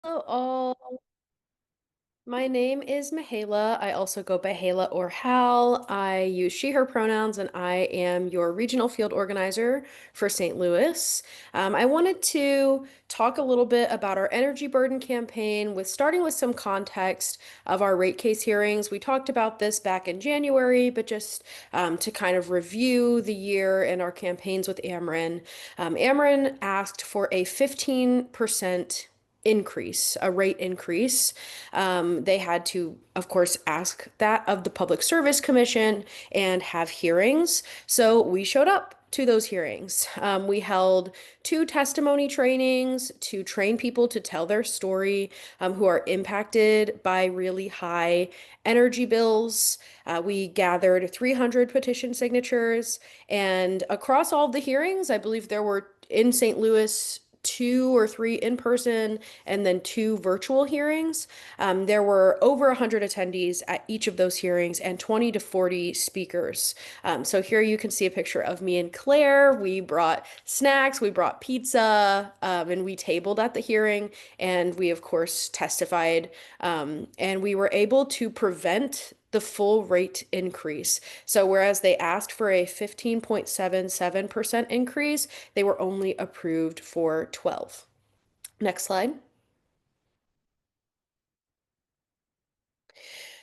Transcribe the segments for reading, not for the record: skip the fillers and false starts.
Hello all. My name is Michaela. I also go by Hala or Hal. I use she, her pronouns, and I am your regional field organizer for St. Louis. I wanted to talk a little bit about our energy burden campaign with starting with some context of our rate case hearings. We talked about this back in January, but just to kind of review the year and our campaigns with Ameren. Ameren asked for a 15% increase, a rate increase. They had to, of course, ask that of the Public Service Commission and have hearings. So we showed up to those hearings. We held two testimony trainings to train people to tell their story who are impacted by really high energy bills. We gathered 300 petition signatures, and across all of the hearings, I believe there were in St. Louis two or three in person and then two virtual hearings. There were over 100 attendees at each of those hearings and 20 to 40 speakers. So here you can see a picture of me and Claire. We brought snacks, we brought pizza, and we tabled at the hearing. And we, of course, testified. And we were able to prevent the full rate increase. So whereas they asked for a 15.77% increase, they were only approved for 12. Next slide.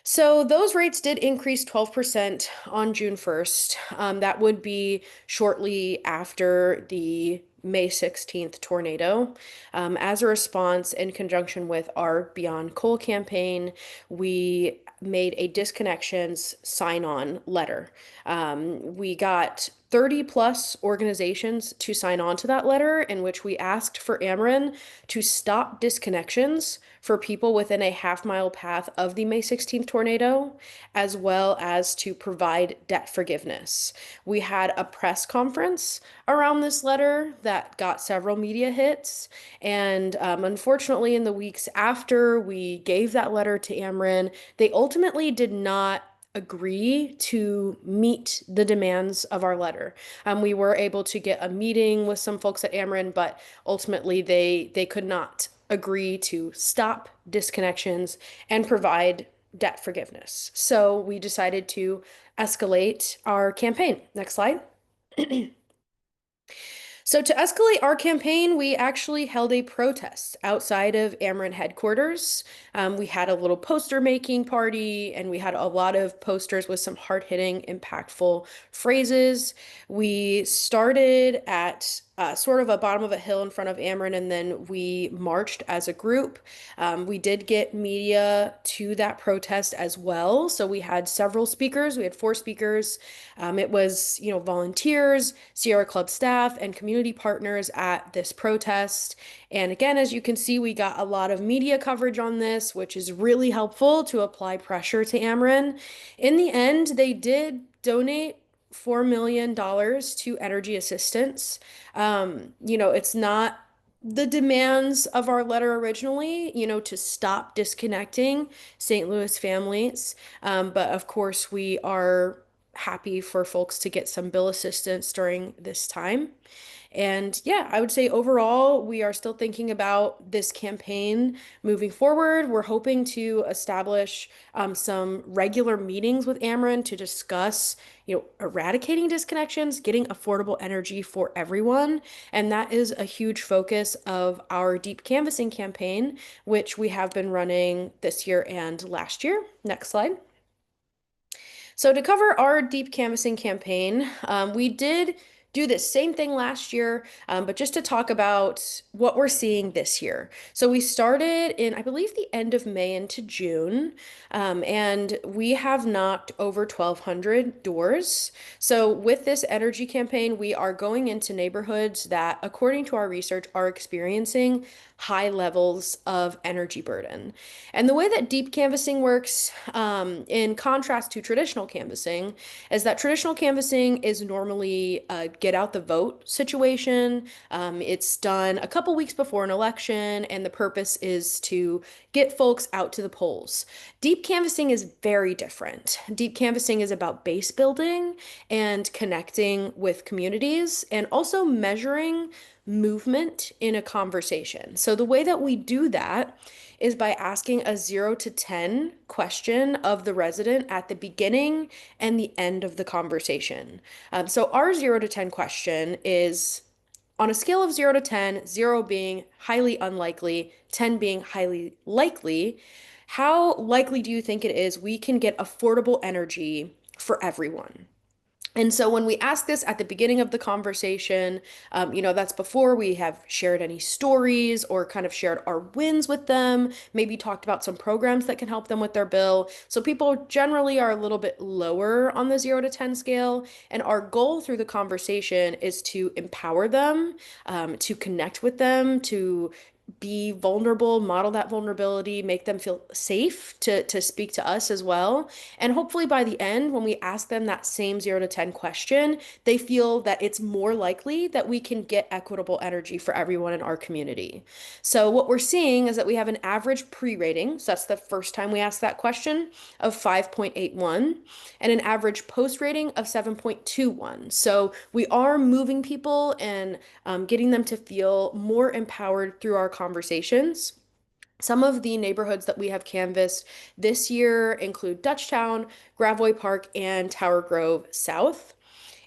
So those rates did increase 12% on June 1st. That would be shortly after the May 16th tornado. As a response, in conjunction with our Beyond Coal campaign, we made a disconnections sign-on letter. We got 30 plus organizations to sign on to that letter in which we asked for Ameren to stop disconnections for people within a half-mile path of the May 16th tornado, as well as to provide debt forgiveness. We had a press conference around this letter that got several media hits, and unfortunately, in the weeks after we gave that letter to Ameren, they ultimately did not agree to meet the demands of our letter. We were able to get a meeting with some folks at Ameren, but ultimately they could not agree to stop disconnections and provide debt forgiveness. So we decided to escalate our campaign. Next slide. So, to escalate our campaign, we actually held a protest outside of Ameren headquarters. We had a little poster making party, and we had a lot of posters with some hard-hitting, impactful phrases. We started at sort of a bottom of a hill in front of Ameren, and then we marched as a group. We did get media to that protest as well. So we had several speakers. We had four speakers. It was, volunteers, Sierra Club staff, and community partners at this protest. And again, as you can see, we got a lot of media coverage on this, which is really helpful to apply pressure to Ameren. In the end, they did donate $4 million to energy assistance. It's not the demands of our letter originally, to stop disconnecting St. Louis families. But of course, we are happy for folks to get some bill assistance during this time. And yeah, I would say overall, we are still thinking about this campaign moving forward. We're hoping to establish some regular meetings with Ameren to discuss, eradicating disconnections, getting affordable energy for everyone. And that is a huge focus of our deep canvassing campaign, which we have been running this year and last year. Next slide. So to cover our deep canvassing campaign, we did do the same thing last year, but just to talk about what we're seeing this year. So we started in, I believe, the end of May into June, and we have knocked over 1,200 doors. So with this energy campaign, we are going into neighborhoods that, according to our research, are experiencing high levels of energy burden. And the way that deep canvassing works, in contrast to traditional canvassing, is that traditional canvassing is normally a get out the vote situation. It's done a couple weeks before an election, and the purpose is to get folks out to the polls. Deep canvassing is very different. Deep canvassing is about base building and connecting with communities and also measuring movement in a conversation. So the way that we do that is by asking a 0 to 10 question of the resident at the beginning and the end of the conversation. So our 0 to 10 question is on a scale of 0 to 10, 0 being highly unlikely, 10 being highly likely, how likely do you think it is we can get affordable energy for everyone? And so when we ask this at the beginning of the conversation, that's before we have shared any stories or kind of shared our wins with them, maybe talked about some programs that can help them with their bill. So people generally are a little bit lower on the 0 to 10 scale. And our goal through the conversation is to empower them, to connect with them, to be vulnerable, model that vulnerability, make them feel safe to speak to us as well. And hopefully by the end, when we ask them that same 0 to 10 question, they feel that it's more likely that we can get equitable energy for everyone in our community. So what we're seeing is that we have an average pre-rating, so that's the first time we ask that question, of 5.81, and an average post-rating of 7.21. So we are moving people and getting them to feel more empowered through our conversations. Some of the neighborhoods that we have canvassed this year include Dutchtown, Gravois Park, and Tower Grove South.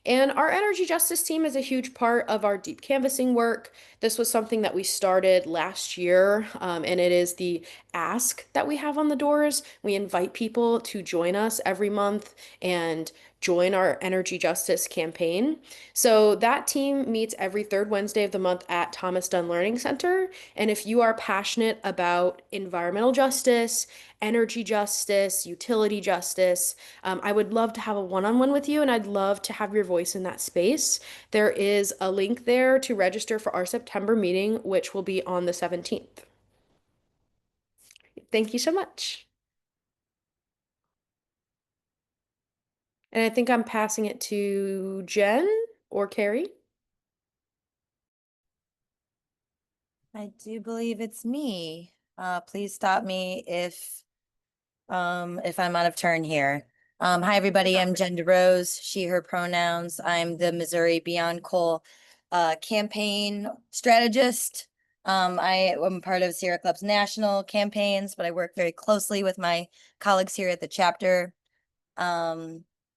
And our energy justice team is a huge part of our deep canvassing work. This was something that we started last year, and it is the ask that we have on the doors. We invite people to join us every month and join our energy justice campaign. So that team meets every third Wednesday of the month at Thomas Dunn Learning Center. And if you are passionate about environmental justice, energy justice, utility justice, I would love to have a one-on-one with you, and I'd love to have your voice in that space. There is a link there to register for our September meeting, which will be on the 17th. Thank you so much. And I think I'm passing it to Jen or Carrie. I do believe it's me. Please stop me if I'm out of turn here. Hi, everybody. I'm Jen DeRose, she, her pronouns. I'm the Missouri Beyond Coal campaign strategist. I am part of Sierra Club's national campaigns, but I work very closely with my colleagues here at the chapter.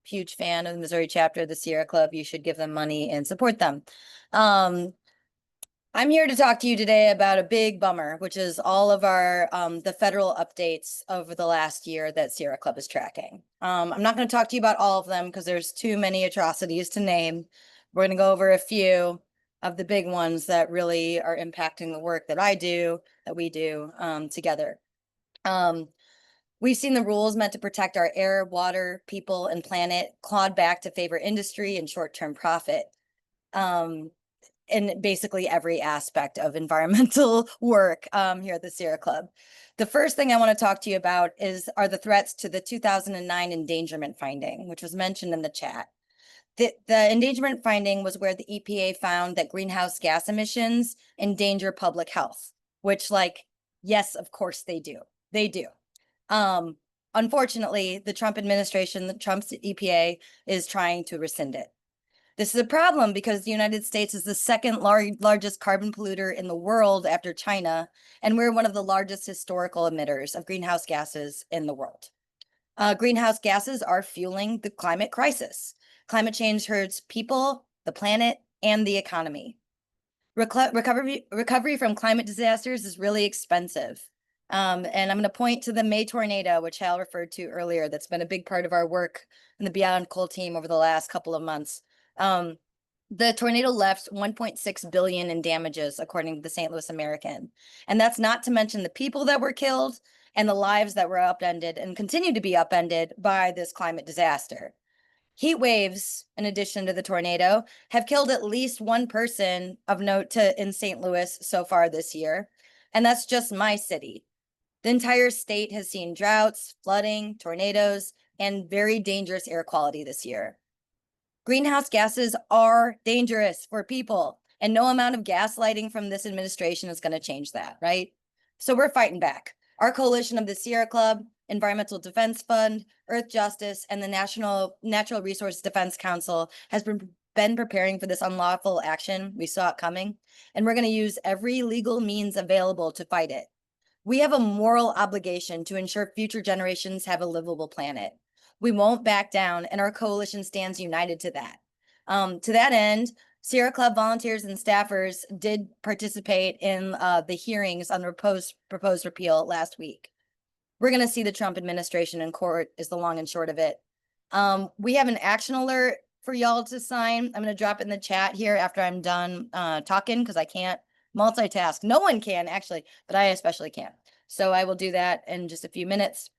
Huge fan of the Missouri chapter of the Sierra Club. You should give them money and support them. I'm here to talk to you today about a big bummer, which is all of our the federal updates over the last year that Sierra Club is tracking. I'm not going to talk to you about all of them because there's too many atrocities to name. We're going to go over a few of the big ones that really are impacting the work that I do, that we do together. We've seen the rules meant to protect our air, water, people, and planet clawed back to favor industry and short-term profit. In basically every aspect of environmental work here at the Sierra Club. The first thing I want to talk to you about are the threats to the 2009 endangerment finding, which was mentioned in the chat. The endangerment finding was where the EPA found that greenhouse gas emissions endanger public health, which, like, yes, of course they do. They do. Unfortunately, the Trump administration, the Trump's EPA, is trying to rescind it. This is a problem because the United States is the second largest carbon polluter in the world after China, and we're one of the largest historical emitters of greenhouse gases in the world. Greenhouse gases are fueling the climate crisis. Climate change hurts people, the planet, and the economy. Recovery from climate disasters is really expensive. And I'm going to point to the May tornado, which Hal referred to earlier. That's been a big part of our work in the Beyond Coal team over the last couple of months. The tornado left 1.6 billion in damages, according to the St. Louis American. And that's not to mention the people that were killed and the lives that were upended and continue to be upended by this climate disaster. Heat waves, in addition to the tornado, have killed at least one person of note in St. Louis so far this year. And that's just my city. The entire state has seen droughts, flooding, tornadoes, and very dangerous air quality this year. Greenhouse gases are dangerous for people, and no amount of gaslighting from this administration is going to change that, right? So we're fighting back. Our coalition of the Sierra Club, Environmental Defense Fund, Earth Justice, and the National Natural Resource Defense Council has been preparing for this unlawful action. We saw it coming, and we're going to use every legal means available to fight it. We have a moral obligation to ensure future generations have a livable planet. We won't back down, and our coalition stands united to that. To that end, Sierra Club volunteers and staffers did participate in the hearings on the proposed repeal last week. We're going to see the Trump administration in court is the long and short of it. We have an action alert for y'all to sign. I'm going to drop it in the chat here after I'm done talking, because I can't multitask. No one can actually, but I especially can't. So I will do that in just a few minutes.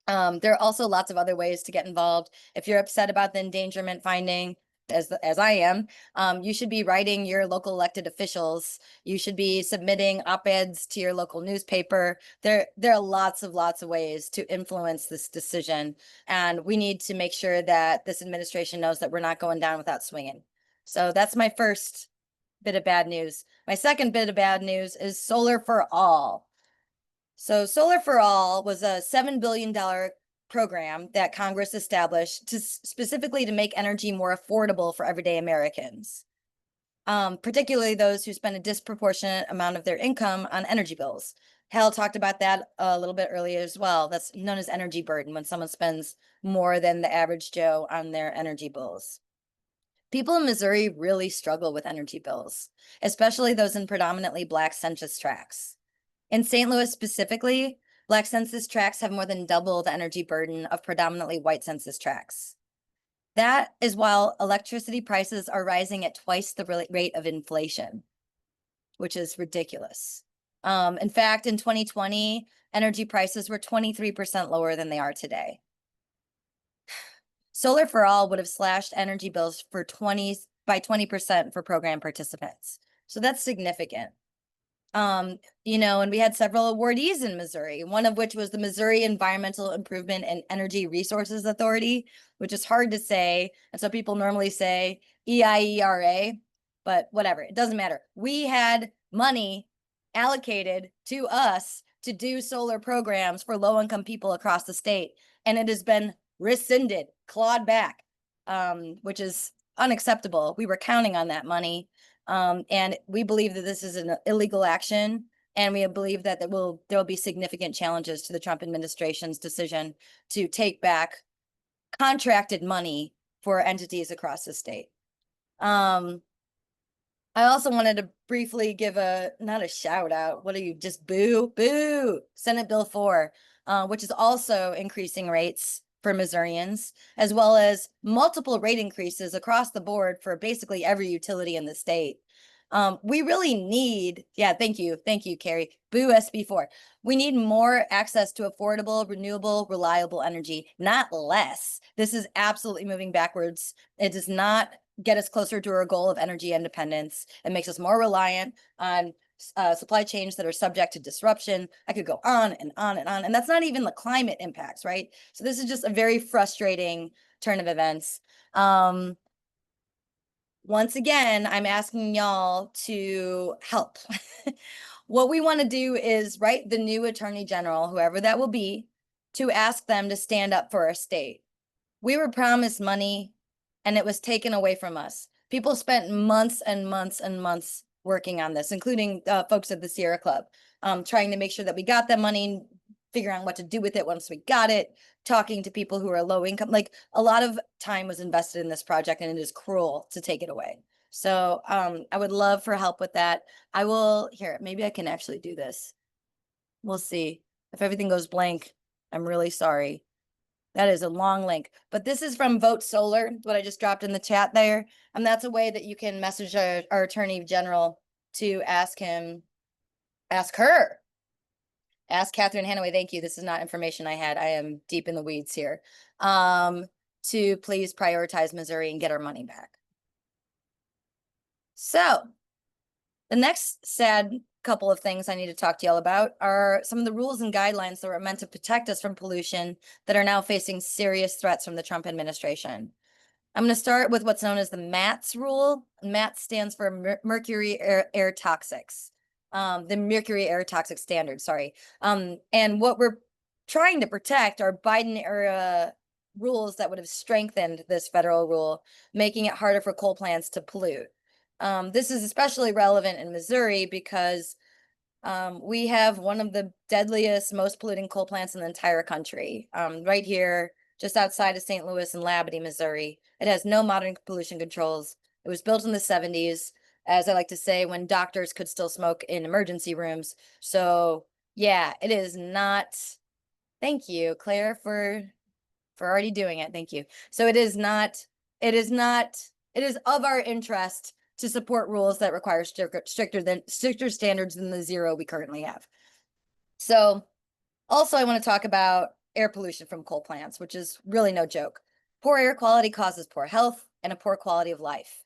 There are also lots of other ways to get involved. If you're upset about the endangerment finding, as I am, you should be writing your local elected officials. You should be submitting op-eds to your local newspaper. There are lots of ways to influence this decision, and we need to make sure that this administration knows that we're not going down without swinging. So that's my first bit of bad news. My second bit of bad news is Solar for All. So Solar for All was a $7 billion program that Congress established specifically to make energy more affordable for everyday Americans, particularly those who spend a disproportionate amount of their income on energy bills. Hal talked about that a little bit earlier as well. That's known as energy burden, when someone spends more than the average Joe on their energy bills. People in Missouri really struggle with energy bills, especially those in predominantly Black census tracts. In St. Louis specifically, Black census tracts have more than double the energy burden of predominantly white census tracts. That is while electricity prices are rising at twice the rate of inflation, which is ridiculous. In fact, in 2020, energy prices were 23% lower than they are today. Solar for All would have slashed energy bills by 20% for program participants. So that's significant. And we had several awardees in Missouri, one of which was the Missouri Environmental Improvement and Energy Resources Authority, which is hard to say. And so people normally say EIERA, but whatever, it doesn't matter. We had money allocated to us to do solar programs for low-income people across the state, and it has been rescinded, clawed back, which is unacceptable. We were counting on that money. And we believe that this is an illegal action, and we believe that there will be significant challenges to the Trump administration's decision to take back contracted money for entities across the state. I also wanted to briefly give not a shout out. What are you, just boo? Senate Bill 4, which is also increasing rates for Missourians, as well as multiple rate increases across the board for basically every utility in the state. We really need, thank you, Carrie. Boo SB4. We need more access to affordable, renewable, reliable energy, not less. This is absolutely moving backwards. It does not get us closer to our goal of energy independence. It makes us more reliant on supply chains that are subject to disruption. I could go on and on and on. And that's not even the climate impacts, right? So this is just a very frustrating turn of events. Once again, I'm asking y'all to help. What we want to do is write the new attorney general, whoever that will be, to ask them to stand up for our state. We were promised money, and it was taken away from us. People spent months and months and months working on this, including folks at the Sierra Club, trying to make sure that we got that money, figuring out what to do with it once we got it, talking to people who are low income. Like, a lot of time was invested in this project, and it is cruel to take it away. So I would love for help with that. I will, here, maybe I can actually do this. We'll see. If everything goes blank, I'm really sorry. That is a long link, but this is from Vote Solar, what I just dropped in the chat there. And that's a way that you can message our attorney general to ask her, ask Catherine Hanaway. Thank you. This is not information I had. I am deep in the weeds here. To please prioritize Missouri and get our money back. So the next sad couple of things I need to talk to y'all about are some of the rules and guidelines that were meant to protect us from pollution that are now facing serious threats from the Trump administration. I'm going to start with what's known as the MATS rule. MATS stands for Mercury Air Toxics, the Mercury Air Toxic Standard, sorry. And what we're trying to protect are Biden era rules that would have strengthened this federal rule, making it harder for coal plants to pollute. This is especially relevant in Missouri because we have one of the deadliest, most polluting coal plants in the entire country, right here, just outside of St. Louis in Labadie, Missouri. It has no modern pollution controls. It was built in the 70s, as I like to say, when doctors could still smoke in emergency rooms. So yeah, it is not. Thank you, Claire, for already doing it. Thank you. So it is not. It is not. It is of our interest to support rules that require stricter standards than the zero we currently have. So also I want to talk about air pollution from coal plants, which is really no joke. Poor air quality causes poor health and a poor quality of life.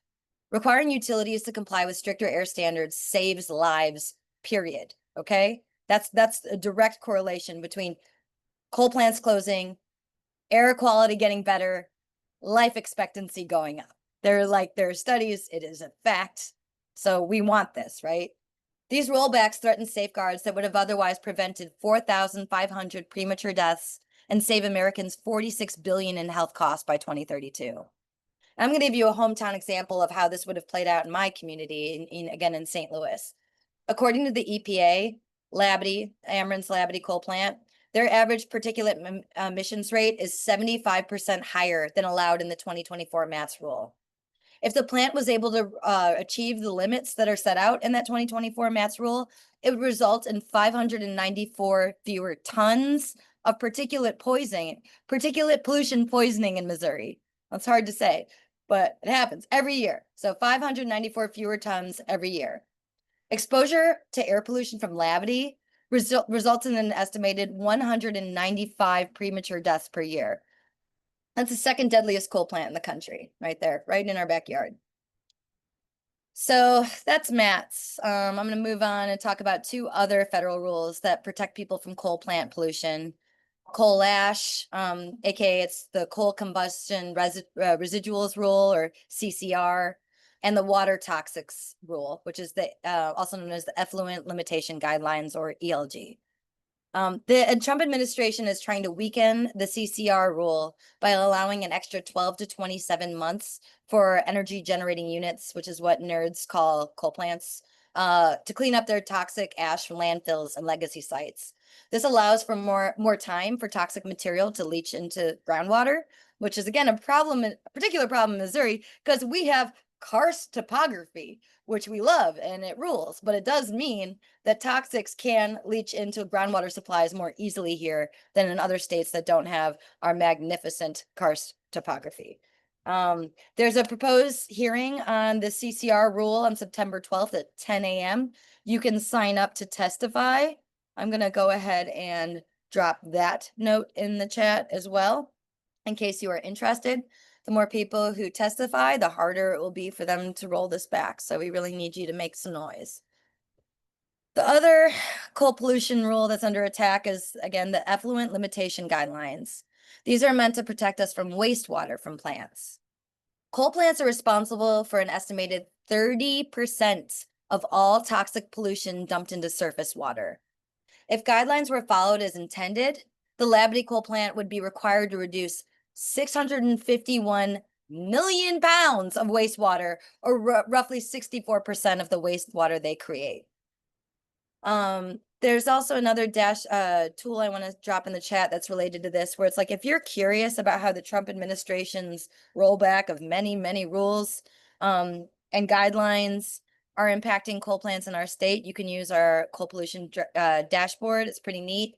Requiring utilities to comply with stricter air standards saves lives, period. Okay? That's a direct correlation between coal plants closing, air quality getting better, life expectancy going up. There are studies, it is a fact. So we want this, right? These rollbacks threaten safeguards that would have otherwise prevented 4,500 premature deaths and save Americans 46 billion in health costs by 2032. I'm going to give you a hometown example of how this would have played out in my community, again in St. Louis. According to the EPA, Ameren's Labadie coal plant, their average particulate emissions rate is 75% higher than allowed in the 2024 MATS rule. If the plant was able to achieve the limits that are set out in that 2024 MATS rule, it would result in 594 fewer tons of particulate pollution poisoning in Missouri. That's hard to say, but it happens every year. So 594 fewer tons every year. Exposure to air pollution from Labadie results in an estimated 195 premature deaths per year. That's the second deadliest coal plant in the country, right there, right in our backyard. So that's MATS. I'm going to move on and talk about two other federal rules that protect people from coal plant pollution. Coal ash, aka it's the coal combustion residuals rule, or CCR, and the water toxics rule, which is the also known as the effluent limitation guidelines, or ELG. The Trump administration is trying to weaken the CCR rule by allowing an extra 12 to 27 months for energy generating units, which is what nerds call coal plants, to clean up their toxic ash from landfills and legacy sites. This allows for more time for toxic material to leach into groundwater, which is again a particular problem in Missouri because we have karst topography, which we love and it rules, but it does mean that toxics can leach into groundwater supplies more easily here than in other states that don't have our magnificent karst topography. There's a proposed hearing on the CCR rule on September 12th at 10 a.m. You can sign up to testify. I'm going to go ahead and drop that note in the chat as well, in case you are interested. The more people who testify, the harder it will be for them to roll this back. So we really need you to make some noise. The other coal pollution rule that's under attack is, again, the effluent limitation guidelines. These are meant to protect us from wastewater from plants. Coal plants are responsible for an estimated 30% of all toxic pollution dumped into surface water. If guidelines were followed as intended, the Labadie coal plant would be required to reduce 651 million pounds of wastewater, or roughly 64% of the wastewater they create. There's also another tool I want to drop in the chat that's related to this, where it's like, if you're curious about how the Trump administration's rollback of many, many rules and guidelines are impacting coal plants in our state, you can use our coal pollution dashboard. It's pretty neat.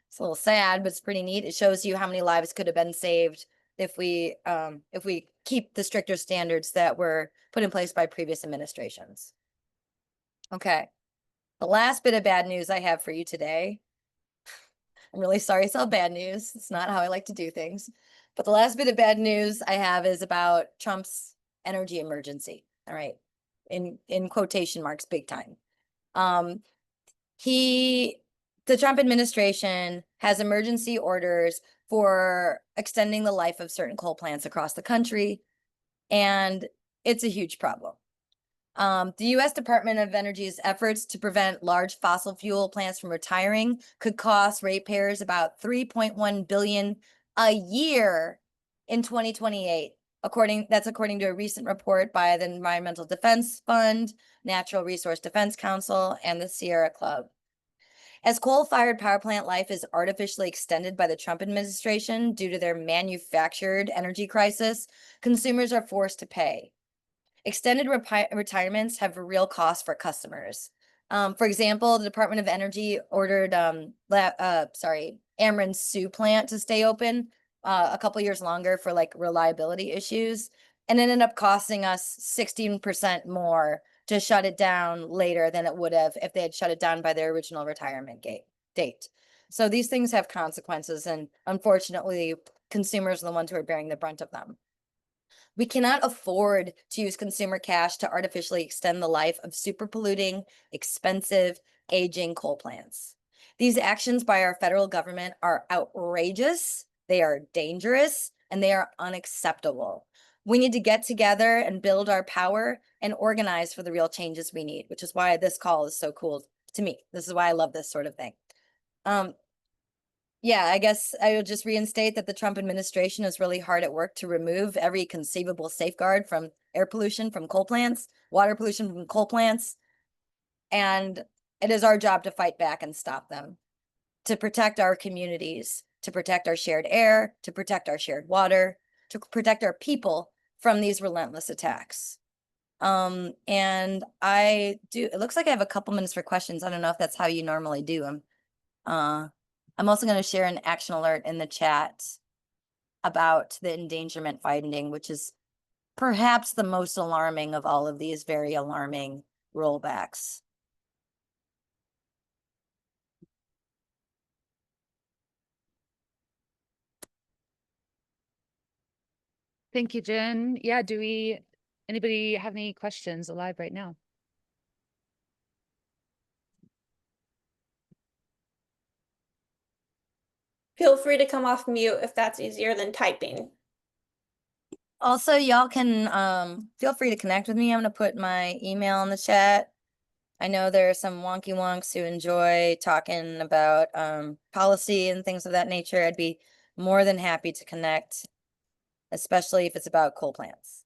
It's a little sad, but it's pretty neat. It shows you how many lives could have been saved if we keep the stricter standards that were put in place by previous administrations. Okay. The last bit of bad news I have for you today. I'm really sorry it's all bad news. It's not how I like to do things. But the last bit of bad news I have is about Trump's energy emergency. All right. In quotation marks, big time. The Trump administration has emergency orders for extending the life of certain coal plants across the country, and it's a huge problem. The U.S. Department of Energy's efforts to prevent large fossil fuel plants from retiring could cost ratepayers about $3.1 billion a year in 2028. That's according to a recent report by the Environmental Defense Fund, Natural Resource Defense Council, and the Sierra Club. As coal-fired power plant life is artificially extended by the Trump administration due to their manufactured energy crisis, consumers are forced to pay. Extended retirements have a real cost for customers. For example, the Department of Energy ordered Ameren Sioux plant to stay open a couple years longer for like reliability issues, and it ended up costing us 16% more to shut it down later than it would have if they had shut it down by their original retirement date. So these things have consequences, and unfortunately, consumers are the ones who are bearing the brunt of them. We cannot afford to use consumer cash to artificially extend the life of super polluting, expensive, aging coal plants. These actions by our federal government are outrageous, they are dangerous, and they are unacceptable. We need to get together and build our power and organize for the real changes we need, which is why this call is so cool to me. This is why I love this sort of thing. Yeah, I guess I would just reinstate that the Trump administration is really hard at work to remove every conceivable safeguard from air pollution from coal plants, water pollution from coal plants. And it is our job to fight back and stop them, to protect our communities, to protect our shared air, to protect our shared water, to protect our people from these relentless attacks. And it looks like I have a couple minutes for questions. I don't know if that's how you normally do them. I'm also going to share an action alert in the chat about the endangerment finding, which is perhaps the most alarming of all of these very alarming rollbacks. Thank you, Jen. Yeah, anybody have any questions alive right now? Feel free to come off mute if that's easier than typing. Also, y'all can feel free to connect with me. I'm going to put my email in the chat. I know there are some wonky wonks who enjoy talking about policy and things of that nature. I'd be more than happy to connect, especially if it's about coal plants.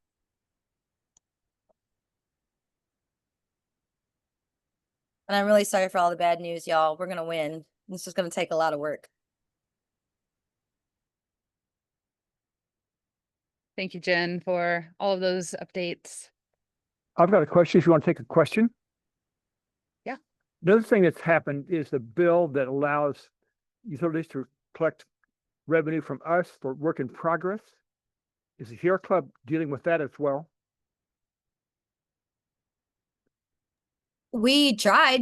And I'm really sorry for all the bad news, y'all. We're going to win. This is going to take a lot of work. Thank you, Jen, for all of those updates. I've got a question if you want to take a question. Yeah. Another thing that's happened is the bill that allows utilities to collect revenue from us for work in progress. Is the Sierra Club dealing with that as well? We tried.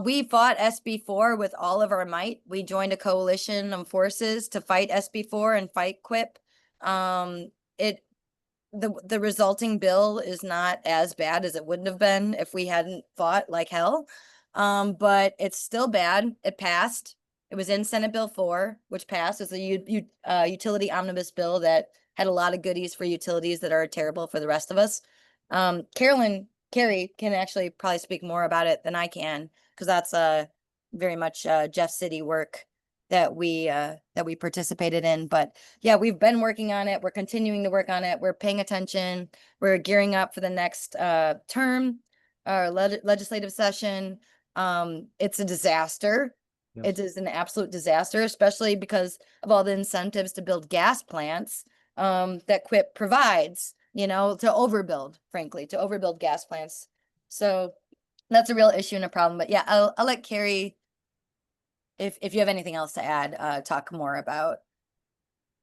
We fought SB4 with all of our might. We joined a coalition of forces to fight SB4 and fight QIP. The resulting bill is not as bad as it wouldn't have been if we hadn't fought like hell. But it's still bad. It passed. It was in Senate Bill 4, which passed. It's a utility omnibus bill that had a lot of goodies for utilities that are terrible for the rest of us. Carrie can actually probably speak more about it than I can, because that's very much Jeff City work that we participated in. But yeah, we've been working on it. We're continuing to work on it. We're paying attention. We're gearing up for the next term, our legislative session. It's a disaster. Yes. It is an absolute disaster, especially because of all the incentives to build gas plants that QIP provides, to overbuild, frankly, to overbuild gas plants. So that's a real issue and a problem. But yeah, I'll let Carrie, if you have anything else to add, talk more about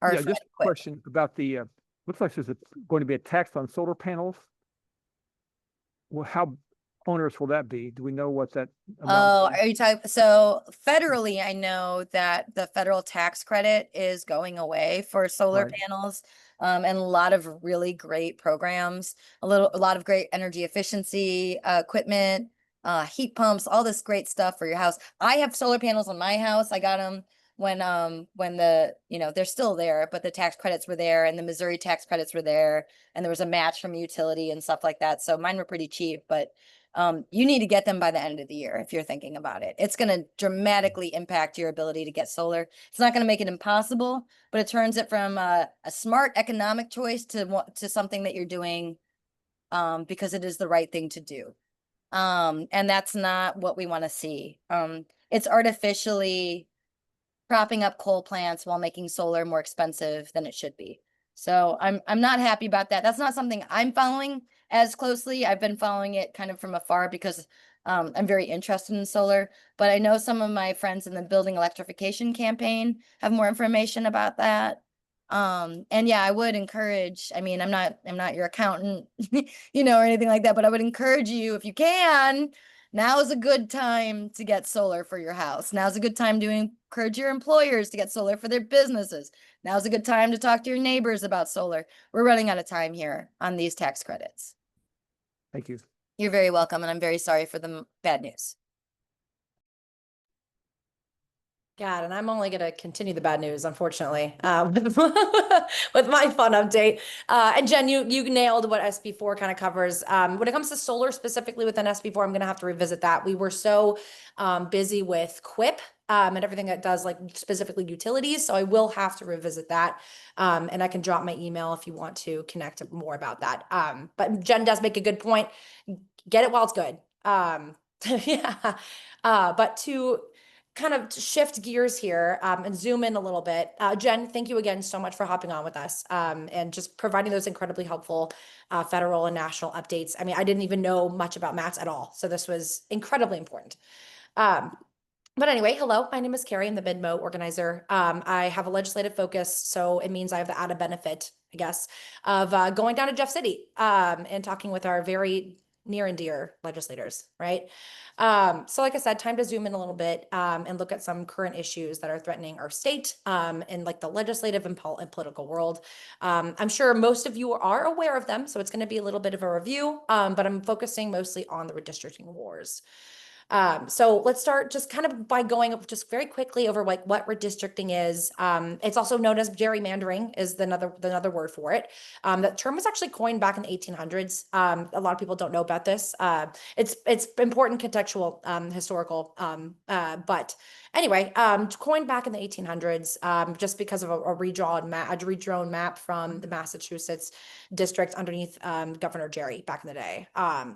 our just a question about the looks like there's going to be a tax on solar panels. Well, how onerous will that be? Do we know what that amount is? Are you talking? So federally, I know that the federal tax credit is going away for solar panels, and a lot of really great programs, a lot of great energy efficiency equipment, heat pumps, all this great stuff for your house. I have solar panels on my house. I got them when they're still there, but the tax credits were there and the Missouri tax credits were there, and there was a match from utility and stuff like that. So mine were pretty cheap, but You need to get them by the end of the year if you're thinking about it. It's going to dramatically impact your ability to get solar. It's not going to make it impossible, but it turns it from a smart economic choice to something that you're doing because it is the right thing to do. And that's not what we want to see. It's artificially propping up coal plants while making solar more expensive than it should be. So I'm not happy about that. That's not something I'm following as closely. I've been following it kind of from afar because I'm very interested in solar, but I know some of my friends in the building electrification campaign have more information about that. And yeah, I would encourage, I mean, I'm not your accountant, you know, or anything like that, but I would encourage you, if you can, now is a good time to get solar for your house. Now's a good time to encourage your employers to get solar for their businesses. Now's a good time to talk to your neighbors about solar. We're running out of time here on these tax credits. Thank you. You're very welcome, and I'm very sorry for the bad news. God, and I'm only going to continue the bad news, unfortunately, with my fun update. And Jen, you nailed what SB4 kind of covers. When it comes to solar specifically within SB4, I'm going to have to revisit that. We were so busy with QUIP and everything that does like specifically utilities. So I will have to revisit that. And I can drop my email if you want to connect more about that. But Jen does make a good point. Get it while it's good. Yeah. But to kind of shift gears here and zoom in a little bit. Jen, thank you again so much for hopping on with us and just providing those incredibly helpful federal and national updates. I mean, I didn't even know much about MATS at all, so this was incredibly important. But anyway, hello, my name is Carrie. I'm the MidMo organizer. I have a legislative focus, so it means I have the added benefit, I guess, of going down to Jeff City and talking with our very near and dear legislators, right? So like I said, time to zoom in a little bit and look at some current issues that are threatening our state in like the legislative and political world. I'm sure most of you are aware of them, so it's going to be a little bit of a review, but I'm focusing mostly on the redistricting wars. So let's start just kind of by going just very quickly over like what redistricting is. It's also known as gerrymandering is another word for it. That term was actually coined back in the 1800s. A lot of people don't know about this. It's important contextual, historical, but anyway, coined back in the 1800s, just because of a redrawn map from the Massachusetts district underneath Governor Gerry back in the day.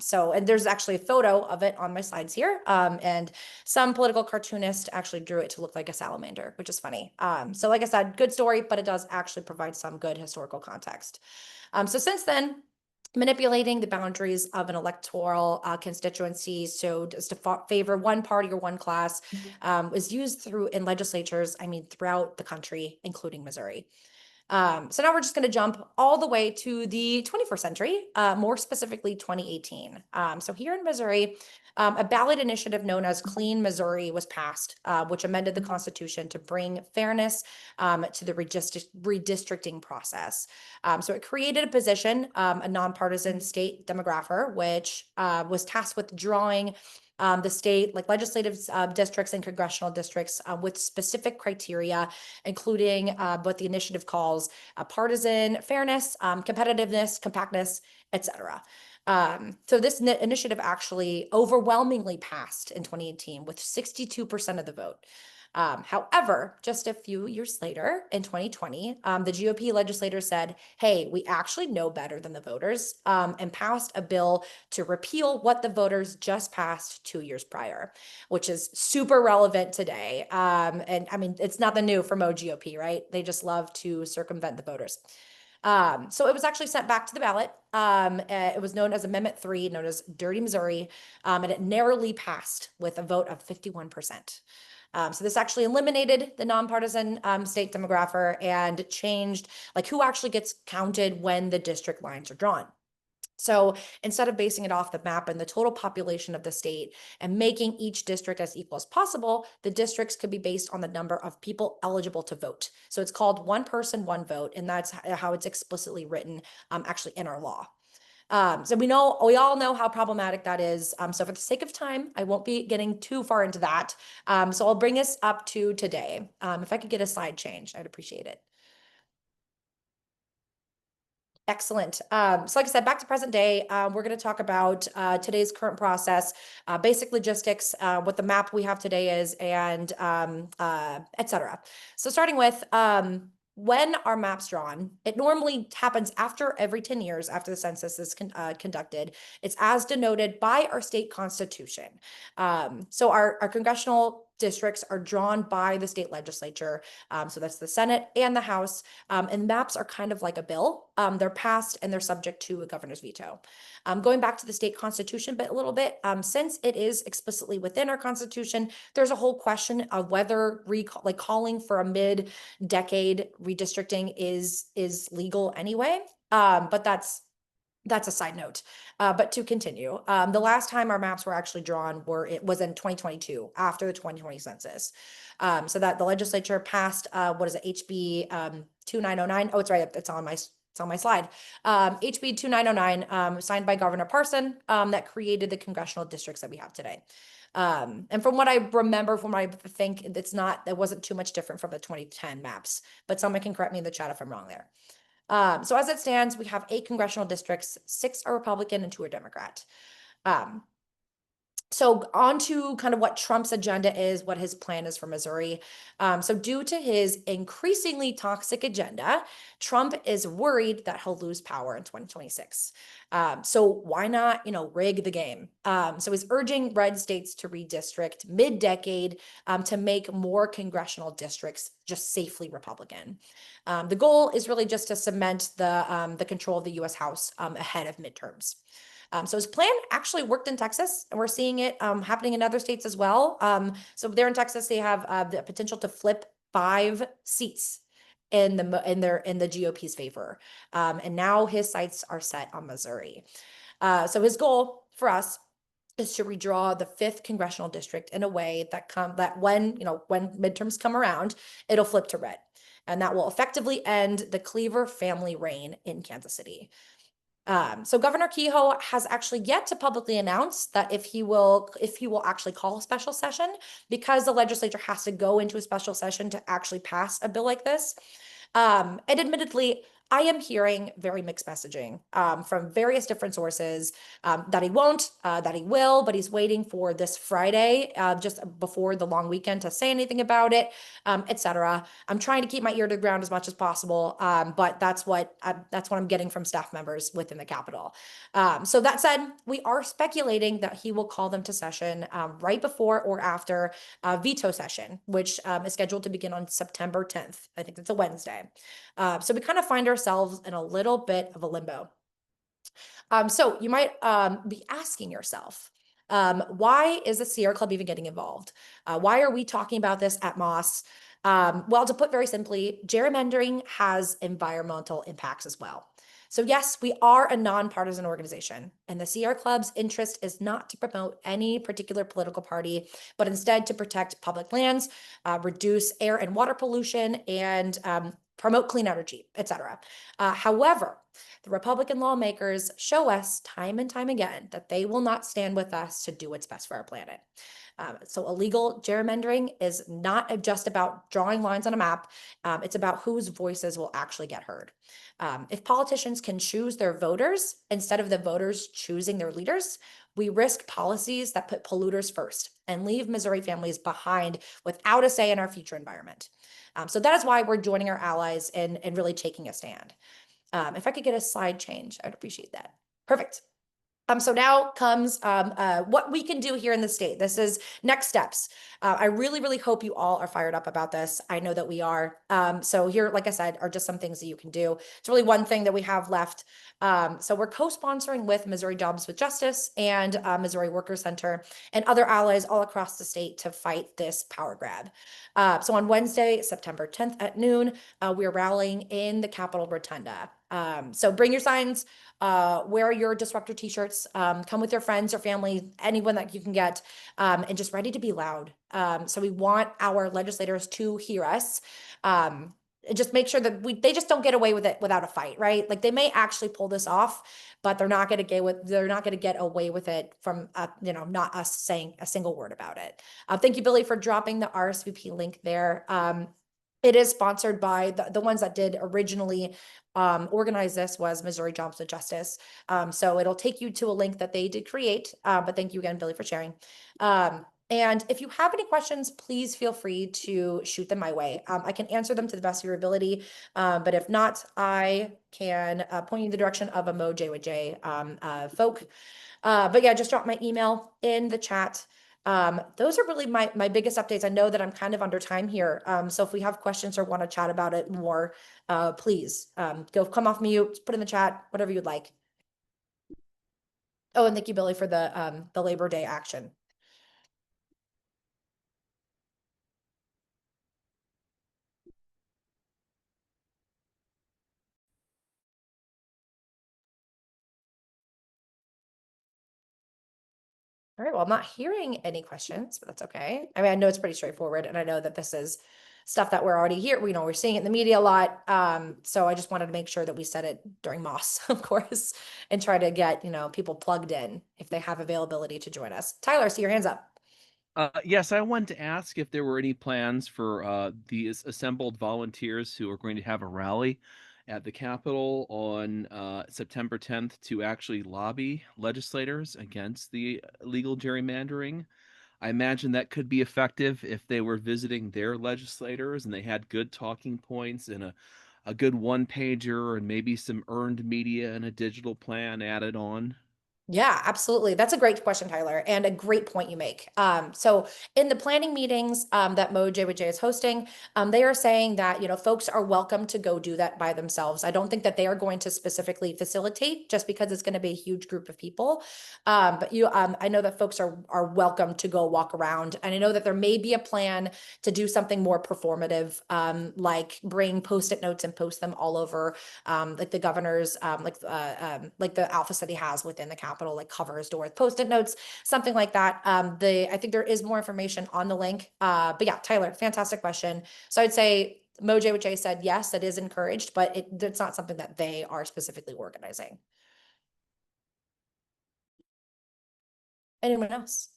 So, and there's actually a photo of it on my slides here. And some political cartoonist actually drew it to look like a salamander, which is funny. So like I said, good story, but it does actually provide some good historical context. So since then, manipulating the boundaries of an electoral constituency, so just to favor one party or one class, was used in legislatures, I mean, throughout the country, including Missouri. So now we're just going to jump all the way to the 21st century, more specifically 2018. So here in Missouri, a ballot initiative known as Clean Missouri was passed, which amended the Constitution to bring fairness to the redistricting process. So it created a position, a nonpartisan state demographer, which was tasked with drawing the state like legislative districts and congressional districts with specific criteria, including what the initiative calls partisan fairness, competitiveness, compactness, etc. So this initiative actually overwhelmingly passed in 2018 with 62% of the vote. However, just a few years later in 2020, the GOP legislators said, hey, we actually know better than the voters, and passed a bill to repeal what the voters just passed 2 years prior, which is super relevant today. And I mean, it's nothing new from GOP, right? They just love to circumvent the voters. So it was actually sent back to the ballot. It was known as Amendment 3, known as Dirty Missouri, and it narrowly passed with a vote of 51%. So this actually eliminated the nonpartisan state demographer and changed like who actually gets counted when the district lines are drawn. So instead of basing it off the map and the total population of the state and making each district as equal as possible, the districts could be based on the number of people eligible to vote. So it's called one person, one vote, and that's how it's explicitly written actually in our law. So we all know how problematic that is. So for the sake of time, I won't be getting too far into that. So I'll bring us up to today. If I could get a slide change, I'd appreciate it. Excellent. So like I said, back to present day, we're going to talk about today's current process, basic logistics, what the map we have today is, and et cetera. So starting with when our map's drawn, it normally happens after every 10 years after the census is conducted. It's as denoted by our state constitution. So our congressional districts are drawn by the state legislature. So that's the Senate and the House. And maps are kind of like a bill. They're passed and they're subject to a governor's veto. Going back to the state constitution a little bit, since it is explicitly within our constitution, there's a whole question of whether calling for a mid-decade redistricting is legal anyway. But that's a side note. But to continue, the last time our maps were actually drawn was in 2022 after the 2020 census. So that the legislature passed what is it, HB 2909. Oh, it's right. It's on my slide. HB 2909, signed by Governor Parson, that created the congressional districts that we have today. And from what I remember, from what I think, it wasn't too much different from the 2010 maps, but someone can correct me in the chat if I'm wrong there. So as it stands, we have 8 congressional districts, 6 are Republican and 2 are Democrat. So on to kind of what Trump's agenda is, what his plan is for Missouri. So due to his increasingly toxic agenda, Trump is worried that he'll lose power in 2026. So why not, rig the game? So he's urging red states to redistrict mid-decade to make more congressional districts just safely Republican. The goal is really just to cement the control of the U.S. House ahead of midterms. So his plan actually worked in Texas, and we're seeing it happening in other states as well. So there in Texas, they have the potential to flip 5 seats in the GOP's favor. And now his sights are set on Missouri. So his goal for us is to redraw the 5th congressional district in a way that when midterms come around, it'll flip to red. And that will effectively end the Cleaver family reign in Kansas City. So Governor Kehoe has actually yet to publicly announce that if he will actually call a special session, because the legislature has to go into a special session to actually pass a bill like this. And admittedly, I am hearing very mixed messaging from various different sources that he won't, that he will, but he's waiting for this Friday, just before the long weekend, to say anything about it, etc. I'm trying to keep my ear to the ground as much as possible, but that's what I'm getting from staff members within the Capitol. So that said, we are speculating that he will call them to session right before or after veto session, which is scheduled to begin on September 10th. I think that's a Wednesday. So we kind of find ourselves in a little bit of a limbo. So you might be asking yourself, why is the Sierra Club even getting involved? Why are we talking about this at Moss? Well, to put very simply, gerrymandering has environmental impacts as well. So yes, we are a nonpartisan organization, and the Sierra Club's interest is not to promote any particular political party, but instead to protect public lands, reduce air and water pollution, and promote clean energy, etc. However, the Republican lawmakers show us time and time again that they will not stand with us to do what's best for our planet. So illegal gerrymandering is not just about drawing lines on a map. It's about whose voices will actually get heard. If politicians can choose their voters instead of the voters choosing their leaders, we risk policies that put polluters first and leave Missouri families behind without a say in our future environment. So that is why we're joining our allies and really taking a stand. If I could get a slide change, I'd appreciate that. Perfect. So now comes what we can do here in the state. This is next steps. I really, really hope you all are fired up about this. I know that we are. So here, like I said, are just some things that you can do. It's really one thing that we have left. So we're co-sponsoring with Missouri Jobs with Justice and Missouri Workers Center and other allies all across the state to fight this power grab. So on Wednesday, September 10th at noon, we are rallying in the Capitol Rotunda. So bring your signs, wear your disruptor t-shirts, come with your friends or family, anyone that you can get, and just ready to be loud. So we want our legislators to hear us. Just make sure that they just don't get away with it without a fight, right? Like they may actually pull this off, but they're not going to get away with it from, not us saying a single word about it. Thank you, Billy, for dropping the RSVP link there. It is sponsored by the ones that did originally organize this was Missouri Jobs with Justice. So it'll take you to a link that they did create. But thank you again, Billy, for sharing. And if you have any questions, please feel free to shoot them my way. I can answer them to the best of your ability. But if not, I can point you in the direction of a Mo J with J folk. But yeah, just drop my email in the chat. Those are really my biggest updates. I know that I'm kind of under time here. So if we have questions or want to chat about it more, please come off mute, put in the chat, whatever you'd like. Oh, and thank you, Billy, for the Labor Day action. All right, well, I'm not hearing any questions, but that's okay. I mean, I know it's pretty straightforward, and I know that this is stuff that we're already here. We're seeing it in the media a lot. So I just wanted to make sure that we said it during Moss, of course, and try to get, people plugged in if they have availability to join us. Tyler, I see your hands up. Yes, I wanted to ask if there were any plans for the assembled volunteers who are going to have a rally at the Capitol on September 10th to actually lobby legislators against the illegal gerrymandering. I imagine that could be effective if they were visiting their legislators and they had good talking points and a good one-pager and maybe some earned media and a digital plan added on. Yeah, absolutely. That's a great question, Tyler, and a great point you make. So in the planning meetings that Mo J with J is hosting, they are saying that, folks are welcome to go do that by themselves. I don't think that they are going to specifically facilitate just because it's going to be a huge group of people. But I know that folks are welcome to go walk around. And I know that there may be a plan to do something more performative, like bring Post-it notes and post them all over, like the governor's, like the office that he has within the Capitol, like cover his door with Post-it notes, something like that. I think there is more information on the link. But yeah, Tyler, fantastic question. So I'd say Mo J with J said yes, that is encouraged, but it's not something that they are specifically organizing. Anyone else?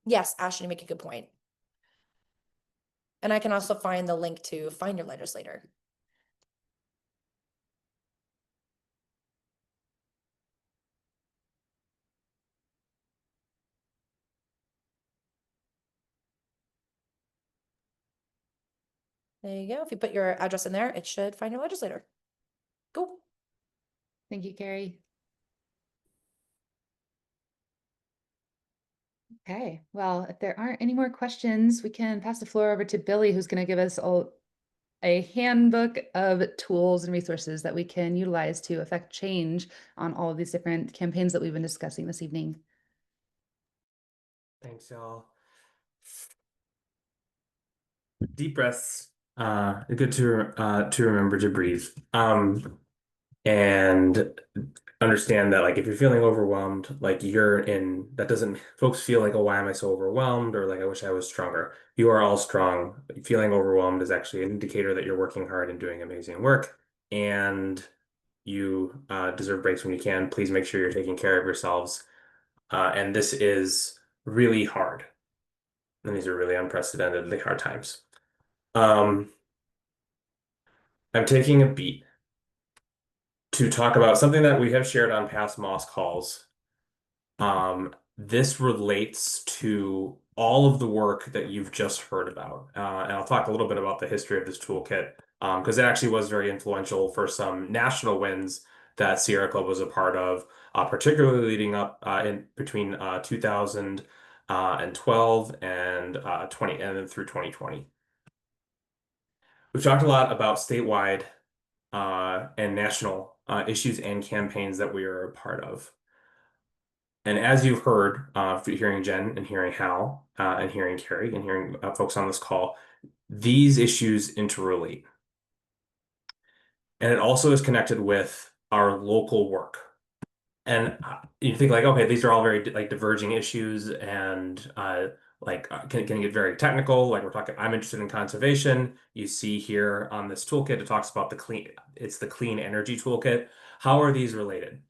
Yes, Ashton, you make a good point. And I can also find the link to find your legislator. There you go. If you put your address in there, it should find your legislator. Cool. Thank you, Carrie. Okay, well, if there aren't any more questions, we can pass the floor over to Billy, who's going to give us a handbook of tools and resources that we can utilize to affect change on all of these different campaigns that we've been discussing this evening. Thanks, y'all. Deep breaths. Good to remember to breathe. And understand that, like, if you're feeling overwhelmed, like that doesn't folks feel like, oh, why am I so overwhelmed, or like I wish I was stronger. You are all strong. Feeling overwhelmed is actually an indicator that you're working hard and doing amazing work, and you deserve breaks when you can. Please make sure you're taking care of yourselves. And this is really hard. And these are really unprecedentedly hard times. I'm taking a beat to talk about something that we have shared on past Moss calls. This relates to all of the work that you've just heard about. And I'll talk a little bit about the history of this toolkit, because it actually was very influential for some national wins that Sierra Club was a part of, particularly leading up in between 2012 and 20 and then through 2020. We've talked a lot about statewide and national issues and campaigns that we are a part of. And as you've heard, hearing Jen and hearing Hal and hearing Carrie and hearing folks on this call, these issues interrelate. And it also is connected with our local work. And you think like, okay, these are all very like diverging issues and can get very technical. Like we're talking, I'm interested in conservation. You see here on this toolkit, it talks about the clean energy toolkit. How are these related?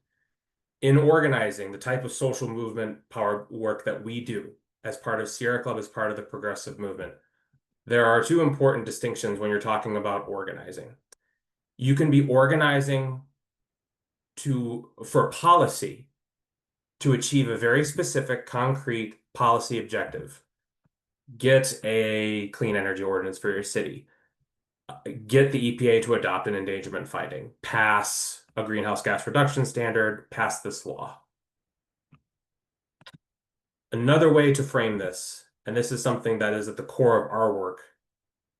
in organizing the type of social movement power work that we do as part of Sierra Club, as part of the progressive movement, there are two important distinctions when you're talking about organizing. You can be organizing for policy to achieve a very specific, concrete policy objective. Get a clean energy ordinance for your city. Get the EPA to adopt an endangerment finding. Pass a greenhouse gas reduction standard. Pass this law. Another way to frame this, and this is something that is at the core of our work,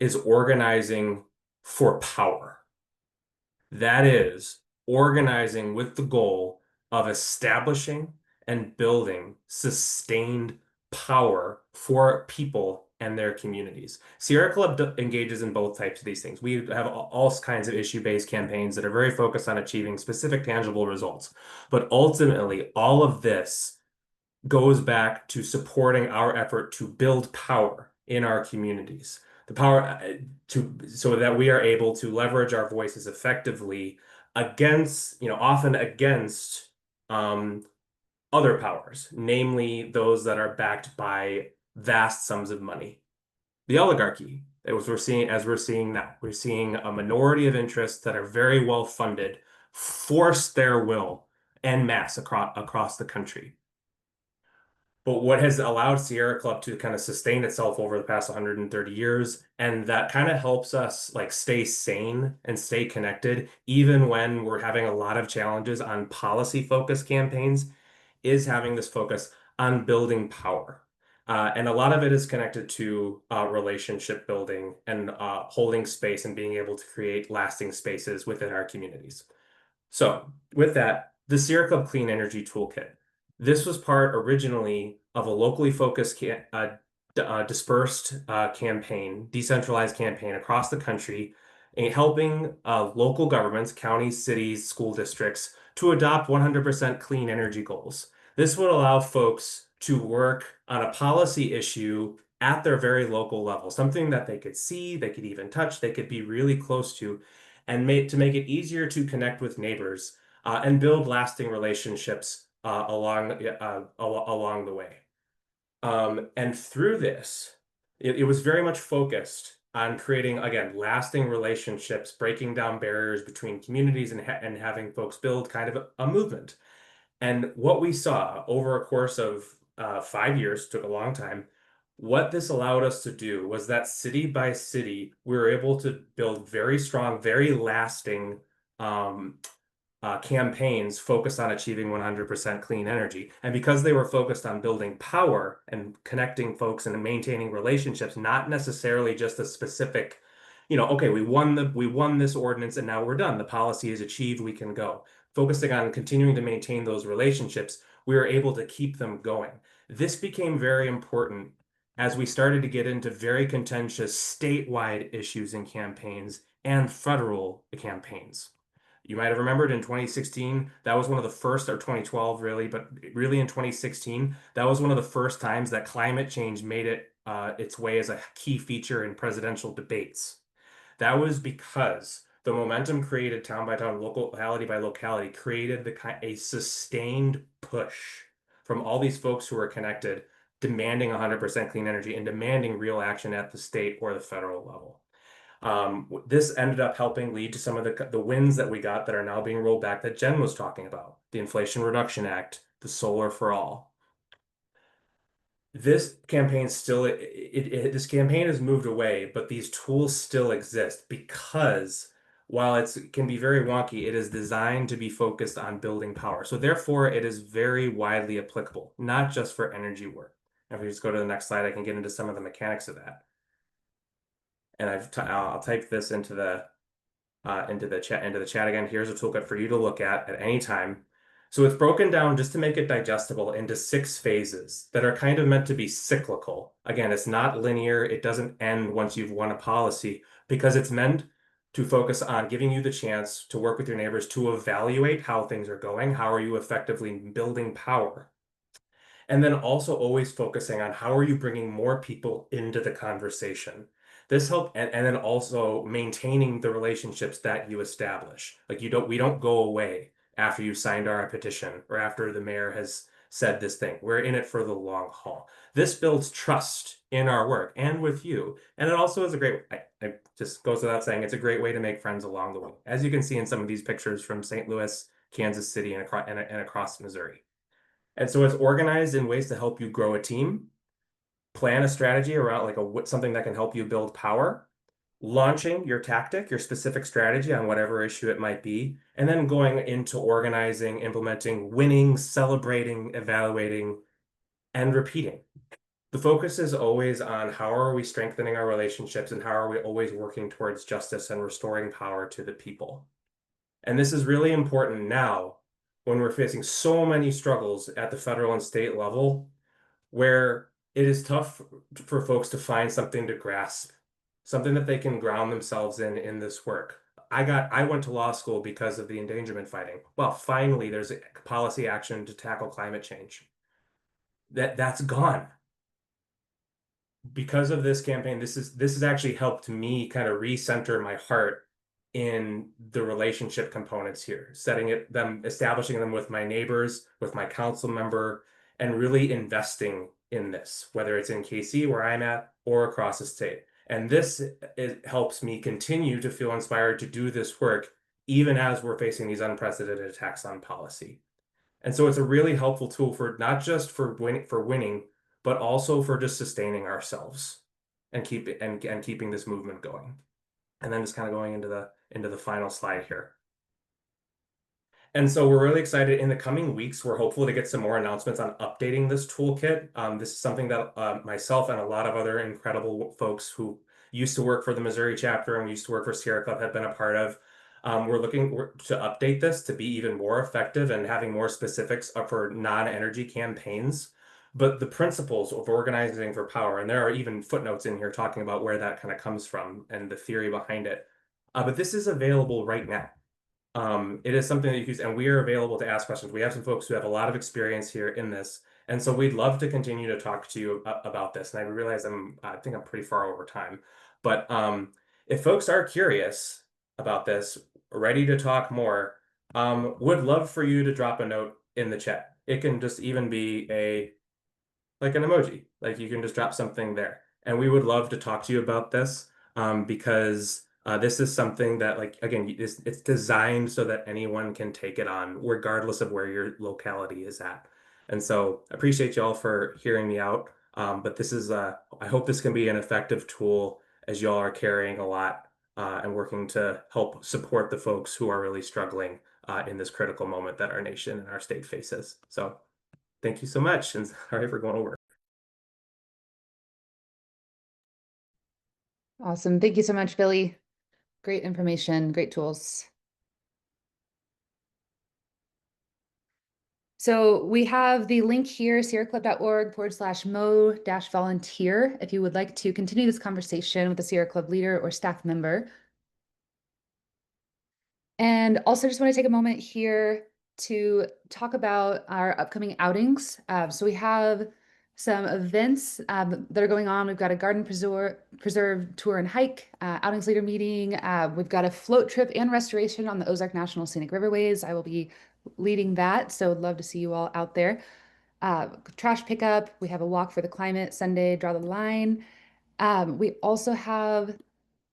is organizing for power. That is organizing with the goal of establishing and building sustained power for people and their communities. Sierra Club engages in both types of these things. We have all kinds of issue-based campaigns that are very focused on achieving specific tangible results. But ultimately, all of this goes back to supporting our effort to build power in our communities. The power so that we are able to leverage our voices effectively against, often against other powers, namely those that are backed by vast sums of money. The oligarchy, as we're seeing now, we're seeing a minority of interests that are very well funded force their will en masse across the country. But what has allowed Sierra Club to kind of sustain itself over the past 130 years, and that kind of helps us like stay sane and stay connected, even when we're having a lot of challenges on policy-focused campaigns, is having this focus on building power. And a lot of it is connected to relationship building and holding space and being able to create lasting spaces within our communities. So with that, the Sierra Club Clean Energy Toolkit. This was part originally of a locally focused dispersed campaign, decentralized campaign across the country, helping local governments, counties, cities, school districts to adopt 100% clean energy goals. This would allow folks to work on a policy issue at their very local level, something that they could see, they could even touch, they could be really close to, and to make it easier to connect with neighbors and build lasting relationships along the way. And through this, it was very much focused on creating, again, lasting relationships, breaking down barriers between communities and having folks build kind of a movement. And what we saw over a course of 5 years, took a long time, what this allowed us to do was that city by city, we were able to build very strong, very lasting campaigns focused on achieving 100% clean energy. And because they were focused on building power and connecting folks and maintaining relationships, not necessarily just a specific, okay, we won this ordinance and now we're done. The policy is achieved, we can go. Focusing on continuing to maintain those relationships, we were able to keep them going. This became very important as we started to get into very contentious statewide issues and campaigns and federal campaigns. You might have remembered in 2016, that was one of the first, or 2012 really, but really in 2016, that was one of the first times that climate change made its way as a key feature in presidential debates. That was because the momentum created town by town, locality by locality, created a sustained push from all these folks who are connected, demanding 100% clean energy and demanding real action at the state or the federal level. This ended up helping lead to some of the wins that we got that are now being rolled back that Jen was talking about. The Inflation Reduction Act, the Solar for All. This campaign this campaign has moved away, but these tools still exist because while it can be very wonky, it is designed to be focused on building power. So therefore, it is very widely applicable, not just for energy work. If we just go to the next slide, I can get into some of the mechanics of that. And I'll type this into the chat again. Here's a toolkit for you to look at any time. So it's broken down just to make it digestible into 6 phases that are kind of meant to be cyclical. Again, it's not linear. It doesn't end once you've won a policy because it's meant to focus on giving you the chance to work with your neighbors to evaluate how things are going. How are you effectively building power? And then also always focusing on how are you bringing more people into the conversation. This helped, and then also maintaining the relationships that you establish. Like we don't go away after you signed our petition or after the mayor has said this thing. We're in it for the long haul. This builds trust in our work and with you. And it also is a great, I just goes without saying, it's a great way to make friends along the way. As you can see in some of these pictures from St. Louis, Kansas City, and across Missouri. And so it's organized in ways to help you grow a team, plan a strategy around like something that can help you build power, launching your tactic, your specific strategy on whatever issue it might be, and then going into organizing, implementing, winning, celebrating, evaluating, and repeating. The focus is always on how are we strengthening our relationships and how are we always working towards justice and restoring power to the people. And this is really important now when we're facing so many struggles at the federal and state level, where it is tough for folks to find something to grasp, something that they can ground themselves in this work. I went to law school because of the endangerment fighting. Well, finally, there's a policy action to tackle climate change. That's gone. Because of this campaign, this has actually helped me kind of recenter my heart in the relationship components here, establishing them with my neighbors, with my council member, and really investing in this, whether it's in KC where I'm at or across the state. And it helps me continue to feel inspired to do this work, even as we're facing these unprecedented attacks on policy. And so it's a really helpful tool for not just for winning, but also for just sustaining ourselves and keeping this movement going. And then just kind of going into the final slide here. And so we're really excited. In the coming weeks, we're hopeful to get some more announcements on updating this toolkit. This is something that myself and a lot of other incredible folks who used to work for the Missouri chapter and used to work for Sierra Club have been a part of. We're looking to update this to be even more effective and having more specifics for non-energy campaigns. But the principles of organizing for power, and there are even footnotes in here talking about where that kind of comes from and the theory behind it. But this is available right now. It is something that you can use, and we are available to ask questions. We have some folks who have a lot of experience here in this, and so we'd love to continue to talk to you about this. And I realize I think I'm pretty far over time, but if folks are curious about this, ready to talk more, would love for you to drop a note in the chat. It can just even be like an emoji, like you can just drop something there, and we would love to talk to you about this because this is something that, like, again, it's designed so that anyone can take it on, regardless of where your locality is at. And so I appreciate y'all for hearing me out. But this is, I hope this can be an effective tool as y'all are carrying a lot and working to help support the folks who are really struggling in this critical moment that our nation and our state faces. So thank you so much, and sorry for going over. Awesome. Thank you so much, Billy. Great information, great tools. So we have the link here, sierraclub.org/mo-volunteer, if you would like to continue this conversation with a Sierra Club leader or staff member. And also just want to take a moment here to talk about our upcoming outings. So we have some events that are going on. We've got a garden preserve tour and hike, outings leader meeting. We've got a float trip and restoration on the Ozark National Scenic Riverways. I will be leading that, so I'd love to see you all out there. Trash pickup. We have a walk for the climate Sunday, draw the line. We also have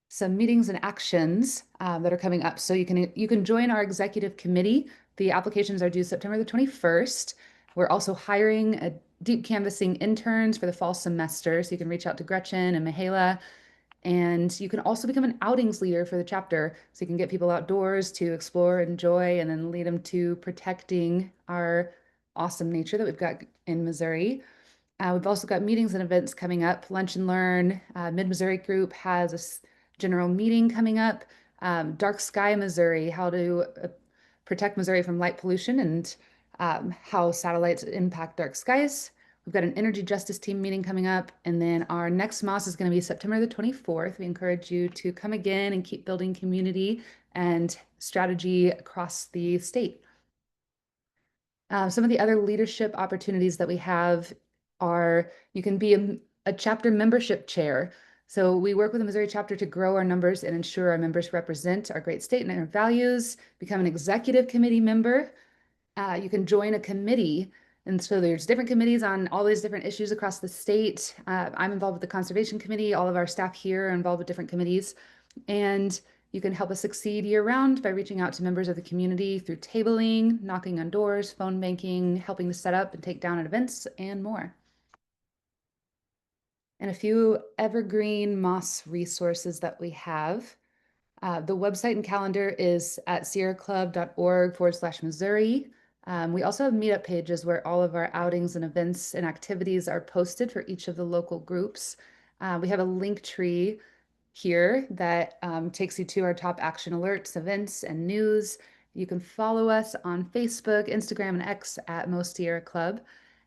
some meetings and actions that are coming up. So you can join our executive committee. The applications are due September the 21st. We're also hiring a deep canvassing interns for the fall semester. So you can reach out to Gretchen and Mihaela. And you can also become an outings leader for the chapter. So you can get people outdoors to explore, enjoy, and then lead them to protecting our awesome nature that we've got in Missouri. We've also got meetings and events coming up. Lunch and Learn, Mid-Missouri Group has a general meeting coming up. Dark Sky Missouri, how to protect Missouri from light pollution and how satellites impact dark skies. We've got an energy justice team meeting coming up. And then our next MOS is going to be September the 24th. We encourage you to come again and keep building community and strategy across the state. Some of the other leadership opportunities that we have are you can be a chapter membership chair. So we work with the Missouri chapter to grow our numbers and ensure our members represent our great state and our values. Become an executive committee member. You can join a committee. And so there's different committees on all these different issues across the state. I'm involved with the Conservation Committee. All of our staff here are involved with different committees. And you can help us succeed year round by reaching out to members of the community through tabling, knocking on doors, phone banking, helping to set up and take down at events, and more. And a few evergreen Moss resources that we have. The website and calendar is at sierraclub.org/Missouri. We also have meetup pages where all of our outings and events and activities are posted for each of the local groups. We have a link tree here that takes you to our top action alerts, events, and news. You can follow us on Facebook, Instagram, and X at Most Sierra Club.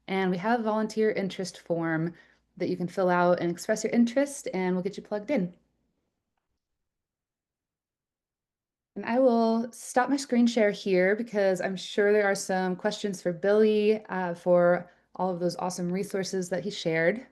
And we have a volunteer interest form that you can fill out and express your interest, and we'll get you plugged in. And I will stop my screen share here because I'm sure there are some questions for Billy for all of those awesome resources that he shared.